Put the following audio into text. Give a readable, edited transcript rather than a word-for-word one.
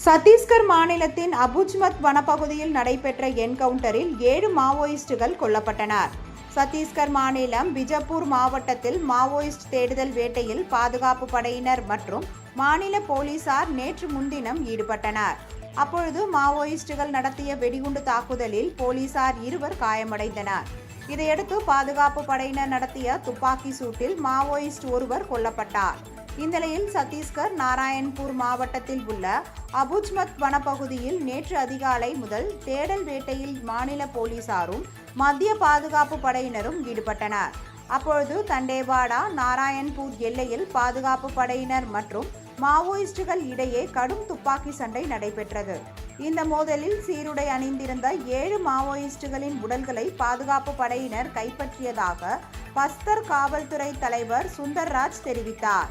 சத்தீஸ்கர் மாநிலத்தின் அபுஜ்மத் வனப்பகுதியில் நடைபெற்ற என்கவுண்டரில் 7 மாவோயிஸ்டுகள் கொல்லப்பட்டனர். சத்தீஸ்கர் மாநிலம் பிஜப்பூர் மாவட்டத்தில் மாவோயிஸ்ட் தேடுதல் வேட்டையில் பாதுகாப்பு படையினர் மற்றும் மாநில போலீசார் நேற்று முன்தினம் ஈடுபட்டனர். அப்பொழுது மாவோயிஸ்டுகள் நடத்திய வெடிகுண்டு தாக்குதலில் போலீசார் 2 காயமடைந்தனர். இதையடுத்து பாதுகாப்பு படையினர் நடத்திய துப்பாக்கி சூட்டில் மாவோயிஸ்ட் ஒருவர் கொல்லப்பட்டார். இந்நிலையில் சத்தீஸ்கர் நாராயண்பூர் மாவட்டத்தில் உள்ள அபுஜ்மத் வனப்பகுதியில் நேற்று அதிகாலை முதல் தேடல் வேட்டையில் மாநில போலீசாரும் மத்திய பாதுகாப்பு படையினரும் ஈடுபட்டனர். அப்பொழுது தண்டேவாடா நாராயண்பூர் எல்லையில் பாதுகாப்பு படையினர் மற்றும் மாவோயிஸ்டுகள் இடையே கடும் துப்பாக்கி சண்டை நடைபெற்றது. இந்த மோதலில் சீருடை அணிந்திருந்த 7 மாவோயிஸ்டுகளின் உடல்களை பாதுகாப்பு படையினர் கைப்பற்றியதாக பஸ்தர் காவல்துறை தலைவர் சுந்தர்ராஜ் தெரிவித்தார்.